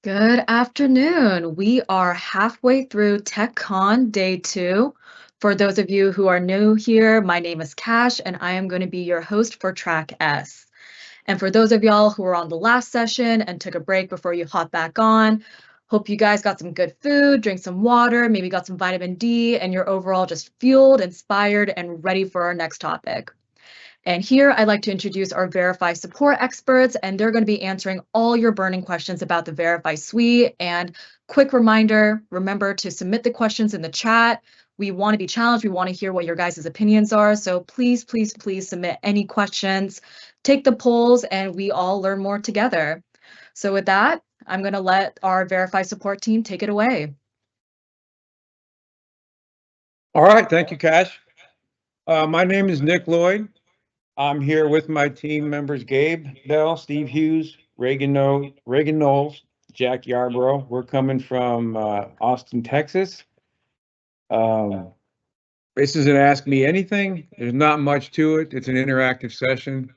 Good afternoon. We are halfway through TechCon Day 2. For those of you who are new here, my name is Cash, and I am going to be your host for Track S. And for those of y'all who were on the last session and took a break before you hop back on, hope you guys got some good food, drink some water, maybe got some vitamin D, and you're overall just fueled, inspired, and ready for our next topic. And here I'd like to introduce our Verify support experts, and they're going to be answering all your burning questions about the Verify suite. And quick reminder, remember to submit the questions in the chat. We want to be challenged. We want to hear what your guys' opinions are. So please, please, please submit any questions, take the polls, and we all learn more together. So with that, I'm going to let our Verify support team take it away. All right, thank you, Cash. My name is Nick Lloyd. I'm here with my team members, Gabe Bell, Steve Hughes, Reagan Knowles, Jack Yarborough. We're coming from Austin, Texas. This is an Ask Me Anything. There's not much to it. It's an interactive session.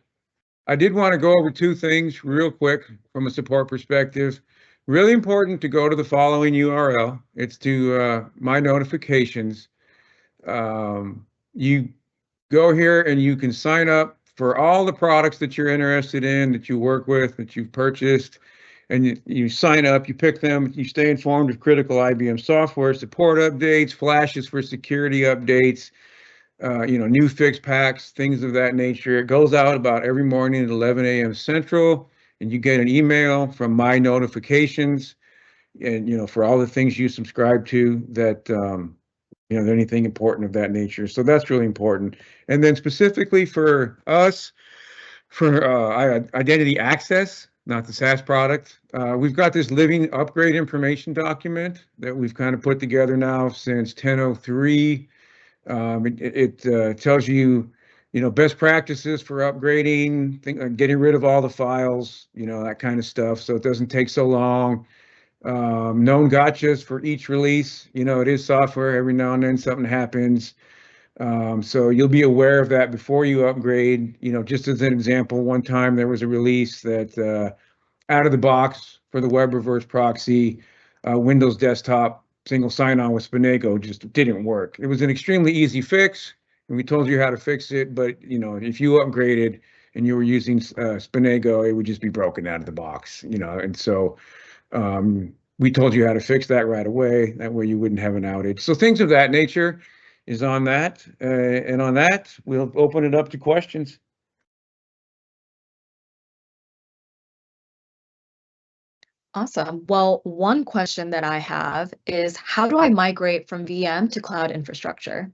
I did want to go over two things real quick from a support perspective. Really important to go to the following URL. It's to my notifications. You go here and you can sign up for all the products that you're interested in, that you work with, that you've purchased, and you sign up, you pick them, you stay informed of critical IBM software, support updates, flashes for security updates, new fix packs, things of that nature. It goes out about every morning at 11 a.m. Central, and you get an email from my notifications, and for all the things you subscribe to that anything important of that nature. So that's really important. And then specifically for us, for identity access, not the SaaS product, we've got this living upgrade information document that we've kind of put together now since 1003. It tells you, best practices for upgrading, getting rid of all the files, that kind of stuff. So it doesn't take so long. Known gotchas for each release. It is software. Every now and then something happens. So you'll be aware of that before you upgrade. Just as an example, one time there was a release that out of the box for the web reverse proxy, Windows desktop single sign-on with Spinego just didn't work. It was an extremely easy fix, and we told you how to fix it. But if you upgraded and you were using Spinego, it would just be broken out of the box. And so we told you how to fix that right away. That way you wouldn't have an outage. So things of that nature is on that. And on that, we'll open it up to questions. Awesome. Well, one question that I have is, how do I migrate from VM to cloud infrastructure?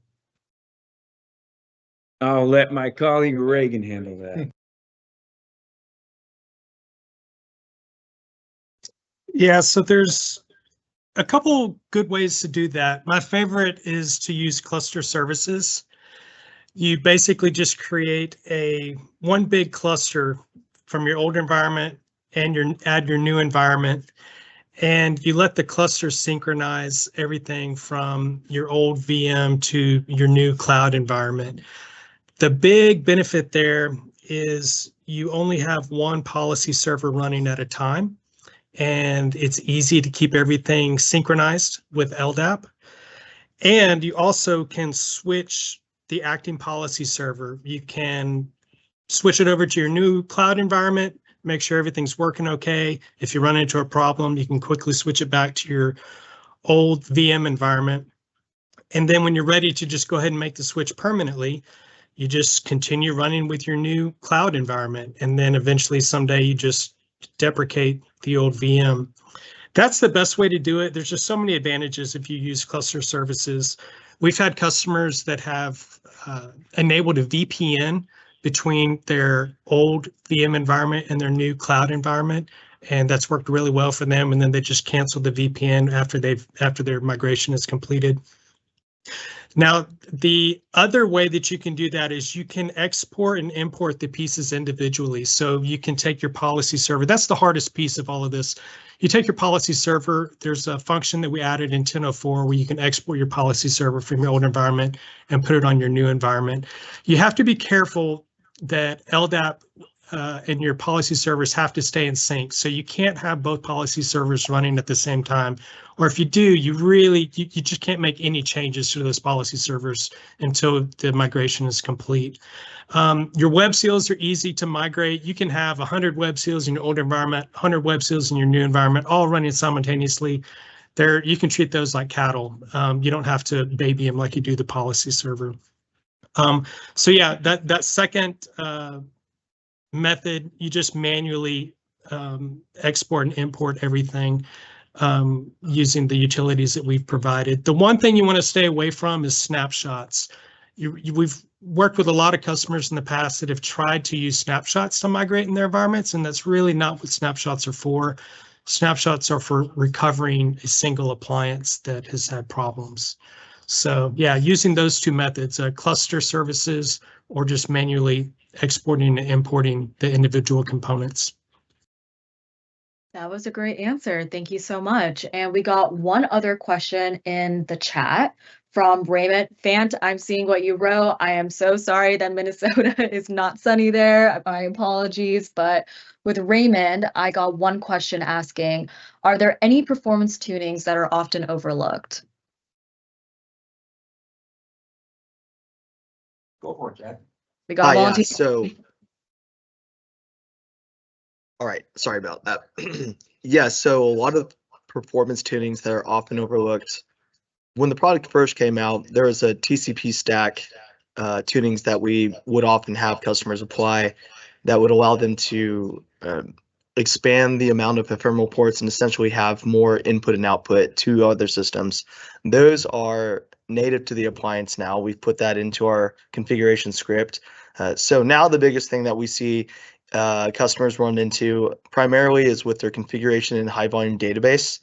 I'll let my colleague Reagan handle that. Yeah, so there's a couple good ways to do that. My favorite is to use cluster services. You basically just create one big cluster from your old environment and add your new environment, and you let the cluster synchronize everything from your old VM to your new cloud environment. The big benefit there is you only have one policy server running at a time, and it's easy to keep everything synchronized with LDAP. And you also can switch the acting policy server. You can switch it over to your new cloud environment, make sure everything's working okay. If you run into a problem, you can quickly switch it back to your old VM environment. And then when you're ready to just go ahead and make the switch permanently, you just continue running with your new cloud environment. And then eventually someday you just deprecate the old VM. That's the best way to do it. There's just so many advantages if you use cluster services. We've had customers that have enabled a VPN between their old VM environment and their new cloud environment, and that's worked really well for them. And then they just cancel the VPN after their migration is completed. Now, the other way that you can do that is you can export and import the pieces individually. So you can take your policy server. That's the hardest piece of all of this. You take your policy server. There's a function that we added in 1004 where you can export your policy server from your old environment and put it on your new environment. You have to be careful that LDAP and your policy servers have to stay in sync. So you can't have both policy servers running at the same time. Or if you do, you just can't make any changes to those policy servers until the migration is complete. Your web seals are easy to migrate. You can have 100 web seals in your old environment, 100 web seals in your new environment, all running simultaneously. You can treat those like cattle. You don't have to baby them like you do the policy server. So yeah, that second method, you just manually export and import everything using the utilities that we've provided. The one thing you want to stay away from is snapshots. We've worked with a lot of customers in the past that have tried to use snapshots to migrate in their environments, and that's really not what snapshots are for. Snapshots are for recovering a single appliance that has had problems. So yeah, using those two methods, cluster services or just manually exporting and importing the individual components. That was a great answer. Thank you so much. And we got one other question in the chat from Raymond. Fant, I'm seeing what you wrote. I am so sorry that Minnesota is not sunny there. My apologies. But with Raymond, I got one question asking, are there any performance tunings that are often overlooked? Go for it, Jack. We got volunteers. Yeah, so, all right, sorry about that. Yeah, so a lot of performance tunings that are often overlooked. When the product first came out, there was a TCP stack tunings that we would often have customers apply that would allow them to expand the amount of ephemeral ports and essentially have more input and output to other systems. Those are native to the appliance now. We've put that into our configuration script. So now the biggest thing that we see customers run into primarily is with their configuration in high volume database.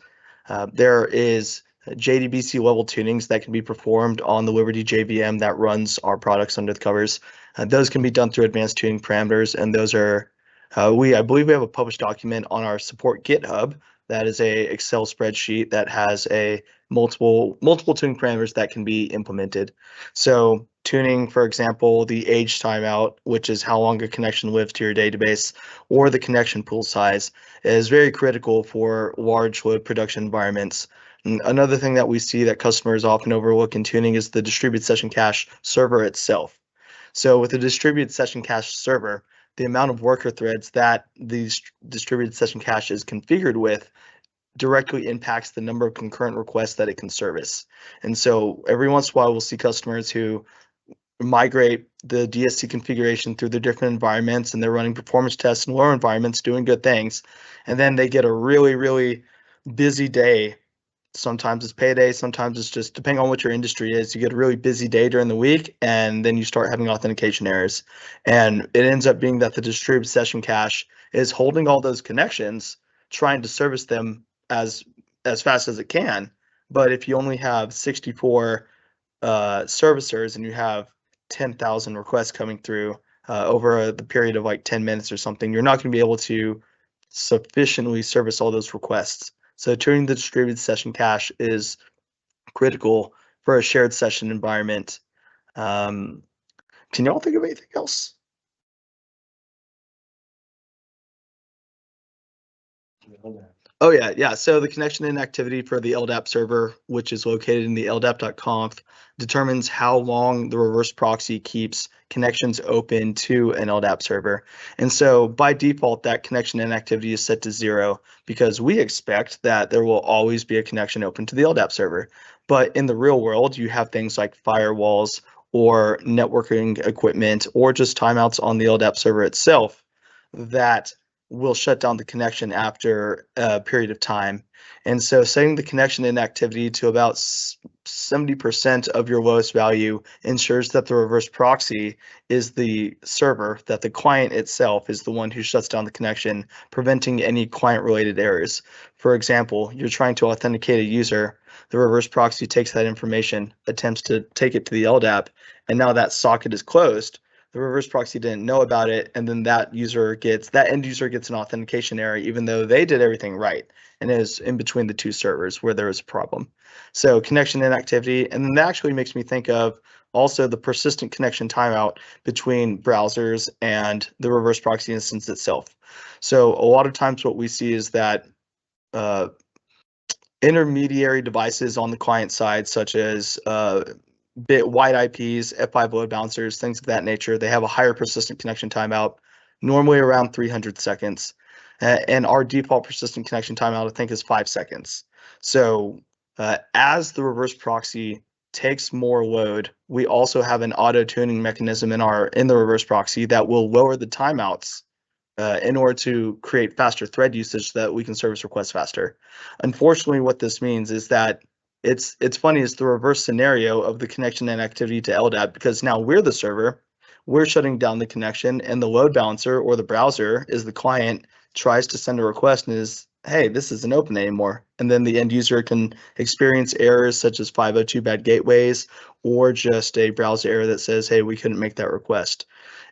There is JDBC level tunings that can be performed on the Liberty JVM that runs our products under the covers. Those can be done through advanced tuning parameters, and those are I believe we have a published document on our support GitHub that is a Excel spreadsheet that has a multiple tuning parameters that can be implemented. So tuning, for example, the age timeout, which is how long a connection lives to your database, or the connection pool size, is very critical for large load production environments. And another thing that we see that customers often overlook in tuning is the distributed session cache server itself. So with a distributed session cache server, the amount of worker threads that the distributed session cache is configured with directly impacts the number of concurrent requests that it can service. And so every once in a while, we'll see customers who migrate the DSC configuration through the different environments, and they're running performance tests in lower environments, doing good things. And then they get a really, really busy day. Sometimes it's payday, sometimes it's just depending on what your industry is. You get a really busy day during the week, and then you start having authentication errors. And it ends up being that the distributed session cache is holding all those connections, trying to service them as fast as it can. But if you only have 64 servicers and you have 10,000 requests coming through over the period of like 10 minutes or something, you're not going to be able to sufficiently service all those requests. So tuning the distributed session cache is critical for a shared session environment. Can you all think of anything else? Oh yeah. So the connection inactivity for the LDAP server, which is located in the ldap.conf, determines how long the reverse proxy keeps connections open to an LDAP server. And so by default, that connection inactivity is set to 0 because we expect that there will always be a connection open to the LDAP server. But in the real world, you have things like firewalls or networking equipment or just timeouts on the LDAP server itself that will shut down the connection after a period of time. And so setting the connection inactivity to about 70% of your lowest value ensures that the reverse proxy is the server, that the client itself is the one who shuts down the connection, preventing any client-related errors. For example, you're trying to authenticate a user, the reverse proxy takes that information, attempts to take it to the LDAP, and now that socket is closed. The reverse proxy didn't know about it, and then that end user gets an authentication error, even though they did everything right, and it is in between the two servers where there is a problem. So connection inactivity, and then that actually makes me think of also the persistent connection timeout between browsers and the reverse proxy instance itself. So a lot of times what we see is that intermediary devices on the client side, such as wide IPs, F5 load balancers, things of that nature, they have a higher persistent connection timeout, normally around 300 seconds. And our default persistent connection timeout, I think, is 5 seconds. So as the reverse proxy takes more load, we also have an auto tuning mechanism in the reverse proxy that will lower the timeouts in order to create faster thread usage so that we can service requests faster. Unfortunately, what this means is that it's funny, it's the reverse scenario of the connection and activity to LDAP, because now we're the server, we're shutting down the connection, and the load balancer or the browser is the client, tries to send a request and is, hey, this isn't open anymore. And then the end user can experience errors such as 502 bad gateways or just a browser error that says, hey, we couldn't make that request.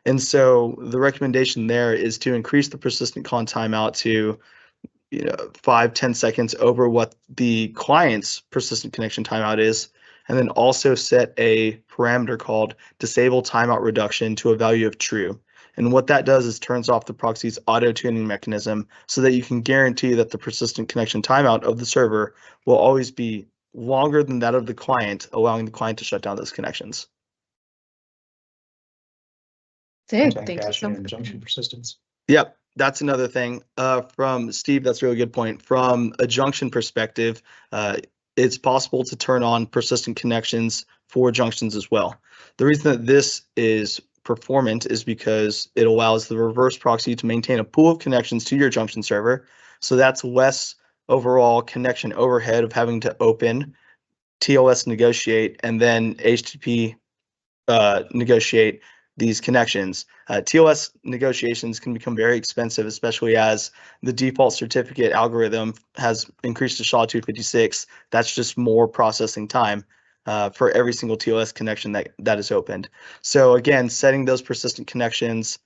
And so the recommendation there is to increase the persistent con timeout to 5-10 seconds over what the client's persistent connection timeout is, and then also set a parameter called disable timeout reduction to a value of true. And what that does is turns off the proxy's auto tuning mechanism so that you can guarantee that the persistent connection timeout of the server will always be longer than that of the client, allowing the client to shut down those connections. Thank you Content so caching and much. junction persistence. Yep, that's another thing. From Steve, that's a really good point. From a junction perspective, it's possible to turn on persistent connections for junctions as well. The reason that this is performant is because it allows the reverse proxy to maintain a pool of connections to your junction server. So that's less overall connection overhead of having to open, TLS negotiate, and then HTTP negotiate these connections. TLS negotiations can become very expensive, especially as the default certificate algorithm has increased to SHA-256. That's just more processing time for every single TLS connection that is opened. So again, setting those persistent connections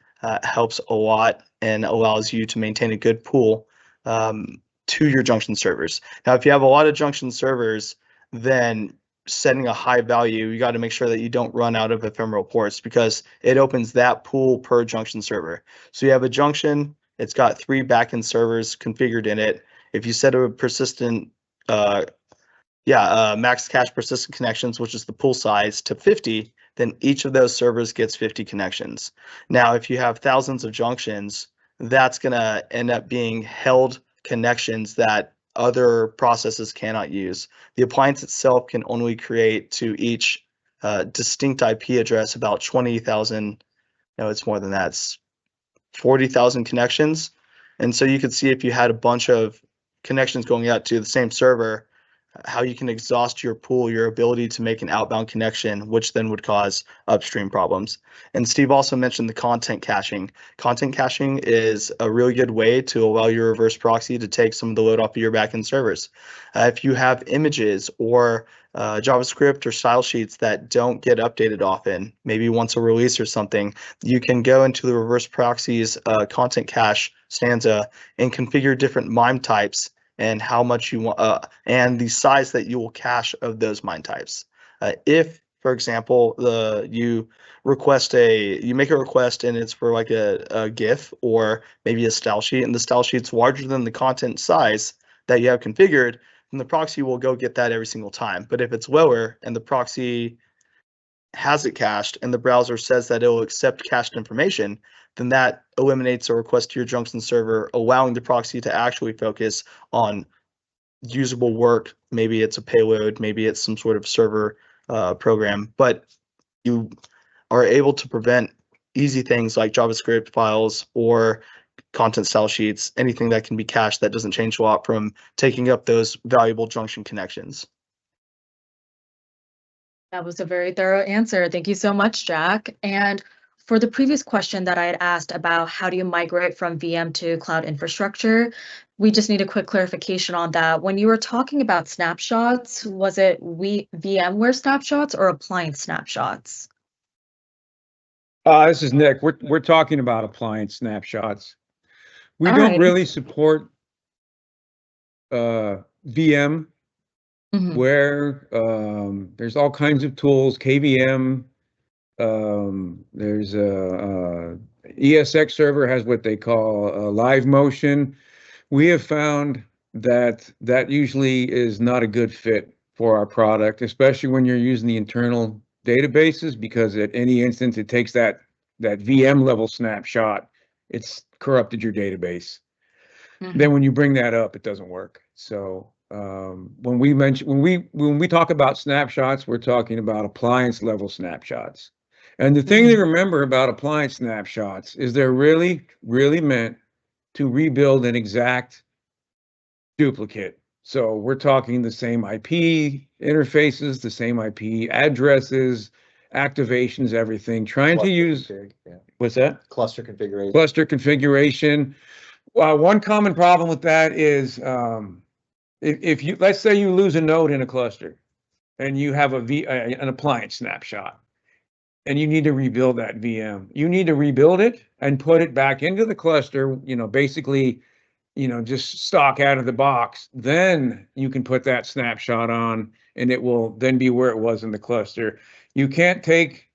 helps a lot and allows you to maintain a good pool to your junction servers. Now, if you have a lot of junction servers, then setting a high value, you got to make sure that you don't run out of ephemeral ports, because it opens that pool per junction server. So you have a junction, it's got 3 backend servers configured in it. If you set a persistent, max cache persistent connections, which is the pool size, to 50, then each of those servers gets 50 connections. Now, if you have thousands of junctions, that's going to end up being held connections that other processes cannot use. The appliance itself can only create to each distinct IP address about 20,000, no, it's more than that, it's 40,000 connections. And so you could see, if you had a bunch of connections going out to the same server, how you can exhaust your pool, your ability to make an outbound connection, which then would cause upstream problems. And Steve also mentioned the content caching. Content caching is a really good way to allow your reverse proxy to take some of the load off of your backend servers. If you have images or JavaScript or style sheets that don't get updated often, maybe once a release or something, you can go into the reverse proxy's content cache stanza and configure different MIME types and how much you want, and the size that you will cache of those MIME types. If, for example, you make a request and it's for like a GIF or maybe a style sheet, and the style sheet's larger than the content size that you have configured, then the proxy will go get that every single time. But if it's lower and the proxy has it cached and the browser says that it will accept cached information, then that eliminates a request to your junction server, allowing the proxy to actually focus on usable work. Maybe it's a payload, maybe it's some sort of server program, but you are able to prevent easy things like JavaScript files or content style sheets, anything that can be cached that doesn't change a lot, from taking up those valuable junction connections. That was a very thorough answer. Thank you so much, Jack. And for the previous question that I had asked about how do you migrate from VM to cloud infrastructure, we just need a quick clarification on that. When you were talking about snapshots, was it VMware snapshots or appliance snapshots? This is Nick. We're talking about appliance snapshots. We All don't right. really support VM Mhm. where there's all kinds of tools, KVM. There's a ESX server has what they call live motion. We have found that that usually is not a good fit for our product, especially when you're using the internal databases, because at any instance it takes that VM level snapshot, it's corrupted your database. Then Mhm. when you bring that up, it doesn't work. So when we talk about snapshots, we're talking about appliance level snapshots. And the thing to Mhm. remember about appliance snapshots is they're really meant to rebuild an exact duplicate. So we're talking the same IP interfaces, the same IP addresses, activations, everything. Trying to use what's that? Cluster configuration. Cluster configuration. One common problem with that is if you, let's say you lose a node in a cluster and you have an appliance snapshot and you need to rebuild that VM. You need to rebuild it and put it back into the cluster, basically, just stock out of the box. Then you can put that snapshot on and it will then be where it was in the cluster. You can't take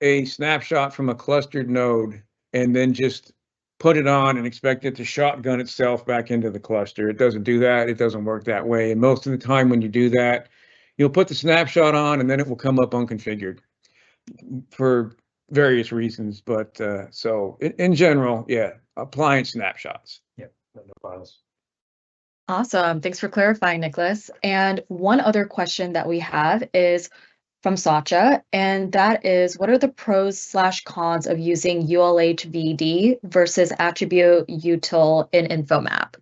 a snapshot from a clustered node and then just put it on and expect it to shotgun itself back into the cluster. It doesn't do that. It doesn't work that way. And most of the time when you do that, you'll put the snapshot on and then it will come up unconfigured for various reasons. But so in general, yeah, appliance snapshots. Yeah, no files. Awesome. Thanks for clarifying, Nicholas. And one other question that we have is from Satya, and that is, what are the pros/cons of using ULHVD versus attribute util in InfoMap?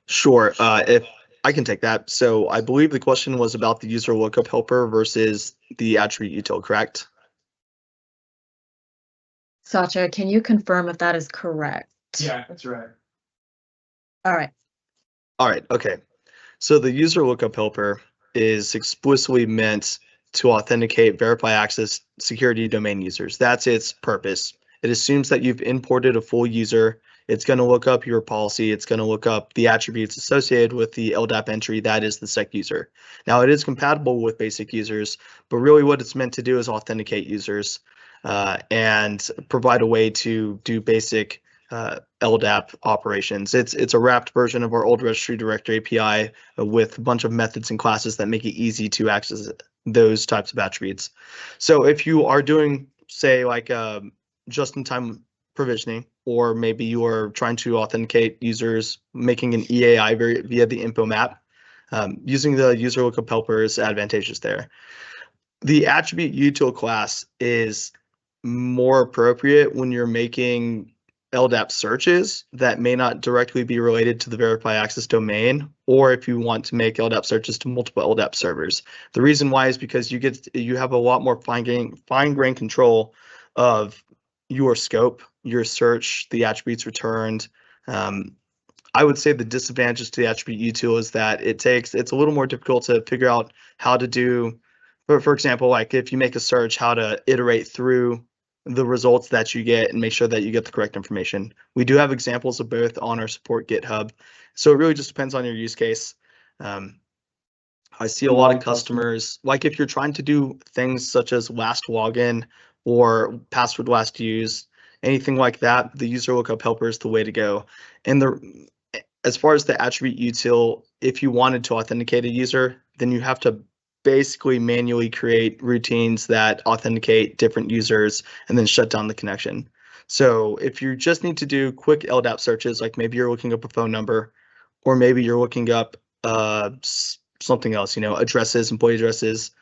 Sure. If I can take that. So I believe the question was about the user lookup helper versus the attribute util, correct? Satya, can you confirm if that is correct? Yeah, that's right. All right. All right. Okay. So the user lookup helper is explicitly meant to authenticate, verify access, security domain users. That's its purpose. It assumes that you've imported a full user. It's going to look up your policy. It's going to look up the attributes associated with the LDAP entry that is the sec user. Now, it is compatible with basic users, but really what it's meant to do is authenticate users and provide a way to do basic LDAP operations. It's a wrapped version of our old registry director API with a bunch of methods and classes that make it easy to access those types of attributes. So if you are doing, say, like just-in-time provisioning, or maybe you are trying to authenticate users, making an EAI via the info map, using the user lookup helper is advantageous there. The attribute util class is more appropriate when you're making LDAP searches that may not directly be related to the verify access domain, or if you want to make LDAP searches to multiple LDAP servers. The reason why is because you have a lot more fine-grained control of your scope, your search, the attributes returned. I would say the disadvantage to the attribute util is that it's a little more difficult to figure out how to do, for example, like if you make a search, how to iterate through the results that you get and make sure that you get the correct information. We do have examples of both on our support GitHub. So it really just depends on your use case. I see a lot of customers, like if you're trying to do things such as last login or password last use, anything like that, the user lookup helper is the way to go. And as far as the attribute util, if you wanted to authenticate a user, then you have to basically manually create routines that authenticate different users and then shut down the connection. So if you just need to do quick LDAP searches, like maybe you're looking up a phone number, or maybe you're looking up something else, addresses, employee addresses,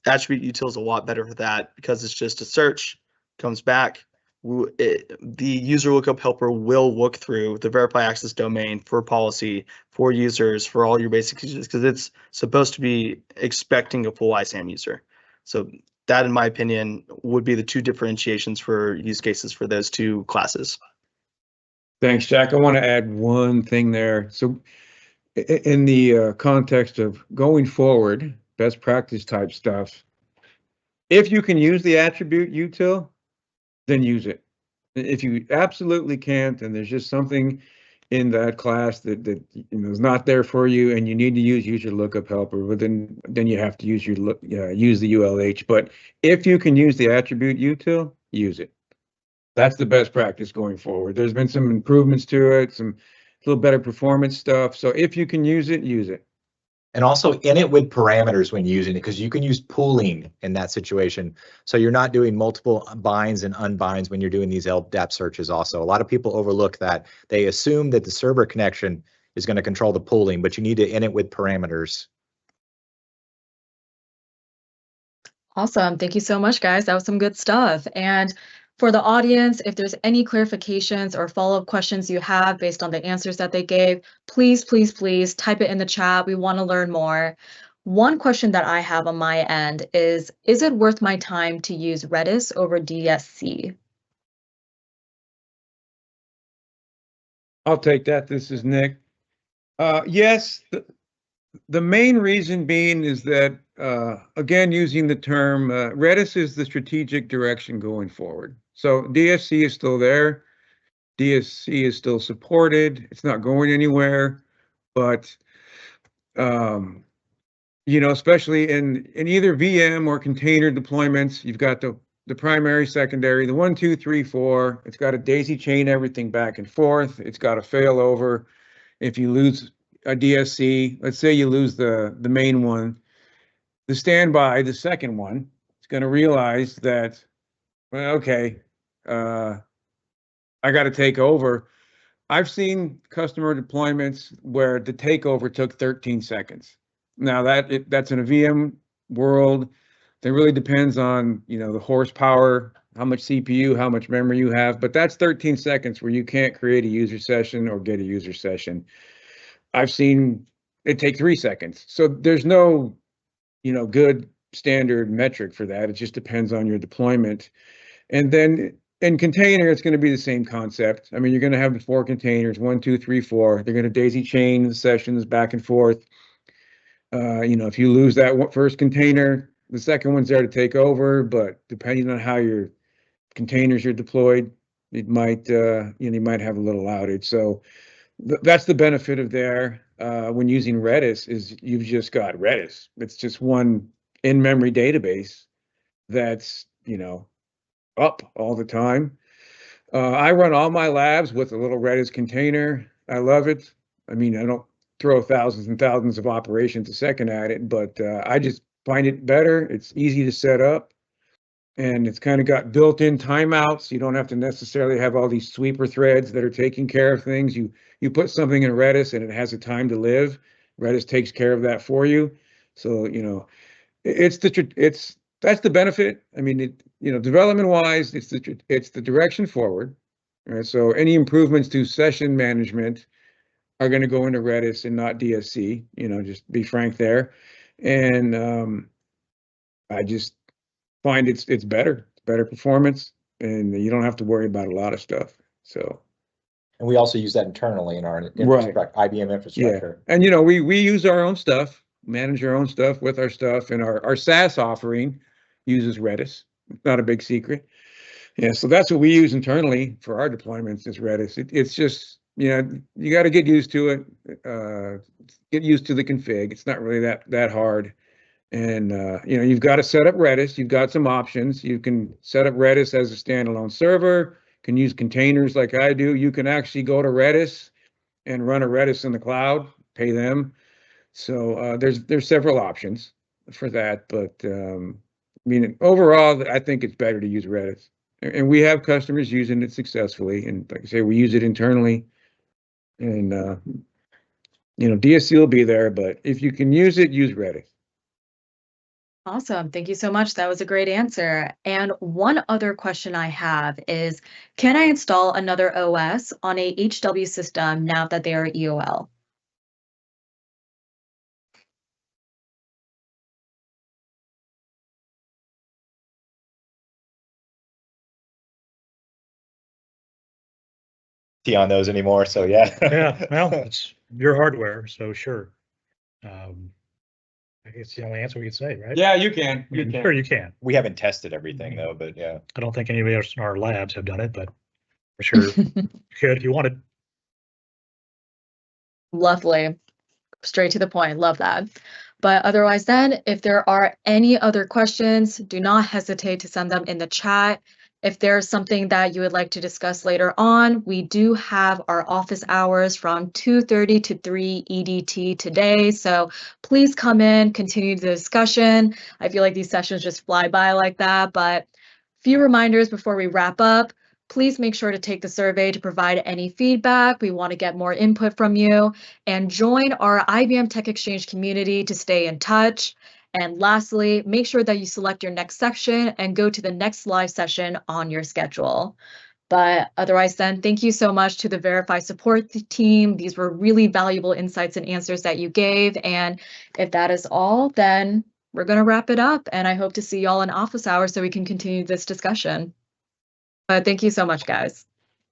attribute util is a lot better for that because it's just a search, comes back. The user lookup helper will look through the verify access domain for policy, for users, for all your basic users, because it's supposed to be expecting a full ISAM user. So that, in my opinion, would be the two differentiations for use cases for those two classes. Thanks, Jack. I want to add one thing there. So in the context of going forward, best practice type stuff, if you can use the attribute util, then use it. If you absolutely can't, and there's just something in that class that is not there for you, and you need to use your lookup helper, but then you have to use use the ULH. But if you can use the attribute util, use it. That's the best practice going forward. There's been some improvements to it, some little better performance stuff. So if you can use it, use it. And also in it with parameters when using it, because you can use pooling in that situation. So you're not doing multiple binds and unbinds when you're doing these LDAP searches also. A lot of people overlook that. They assume that the server connection is going to control the pooling, but you need to in it with parameters. Awesome. Thank you so much, guys. That was some good stuff. And for the audience, if there's any clarifications or follow-up questions you have based on the answers that they gave, please, please, please type it in the chat. We want to learn more. One question that I have on my end is it worth my time to use Redis over DSC? I'll take that. This is Nick. Yes, the main reason being is that, again, using the term, Redis is the strategic direction going forward. So DSC is still there. DSC is still supported. It's not going anywhere. But, especially in either VM or container deployments, you've got the primary, secondary, the 1, 2, 3, 4. It's got to daisy chain everything back and forth. It's got to fail over. If you lose a DSC, let's say you lose the main one, the standby, the second one, is going to realize that, well, okay, I got to take over. I've seen customer deployments where the takeover took 13 seconds. Now that's in a VM world. That really depends on, the horsepower, how much CPU, how much memory you have, but that's 13 seconds where you can't create a user session or get a user session. I've seen it take 3 seconds. So there's no, good standard metric for that. It just depends on your deployment. And then in container, it's going to be the same concept. I mean, you're going to have 4 containers, 1, 2, 3, 4. They're going to daisy chain the sessions back and forth. If you lose that first container, the second one's there to take over, but depending on how your containers are deployed, it might, you might have a little outage. So that's the benefit of there when using Redis is you've just got Redis. It's just one in-memory database that's, up all the time. I run all my labs with a little Redis container. I love it. I mean, I don't throw thousands and thousands of operations a second at it, but I just find it better. It's easy to set up, and it's kind of got built-in timeouts. You don't have to necessarily have all these sweeper threads that are taking care of things. You put something in Redis and it has a time to live. Redis takes care of that for you. So, that's the benefit. I mean, development-wise, it's the direction forward. Right? So any improvements to session management are going to go into Redis and not DSC. Just be frank there. And I just find it's better. It's better performance, and you don't have to worry about a lot of stuff. So. And we also use that internally in our IBM infrastructure. Yeah. And we use our own stuff, manage our own stuff with our stuff, and our SaaS offering uses Redis. Not a big secret. Yeah, so that's what we use internally for our deployments is Redis. It's just, you got to get used to it, get used to the config. It's not really that hard. And, you've got to set up Redis. You've got some options. You can set up Redis as a standalone server, can use containers like I do. You can actually go to Redis and run a Redis in the cloud, pay them. So there's several options for that. But overall, I think it's better to use Redis. And we have customers using it successfully. And like I say, we use it internally. And, DSC will be there. But if you can use it, use Redis. Awesome. Thank you so much. That was a great answer. And one other question I have is, can I install another OS on a HW system now that they are EOL? On those anymore, so yeah. Yeah, well, it's your hardware, so sure. I guess the only answer we could say, right? Yeah, you can. I mean, sure, you can. We haven't tested everything though, but yeah. I don't think any of us in our labs have done it, but for sure you could if you wanted. Lovely. Straight to the point. Love that. But otherwise then, if there are any other questions, do not hesitate to send them in the chat. If there's something that you would like to discuss later on, we do have our office hours from 2:30 to 3 EDT today. So please come in, continue the discussion. I feel like these sessions just fly by like that, but few reminders before we wrap up. Please make sure to take the survey to provide any feedback. We want to get more input from you, and join our IBM Tech Exchange community to stay in touch. And lastly, make sure that you select your next section and go to the next live session on your schedule. But otherwise then, thank you so much to the Verify support team. These were really valuable insights and answers that you gave. And if that is all, then we're going to wrap it up. And I hope to see y'all in office hours so we can continue this discussion. But thank you so much, guys.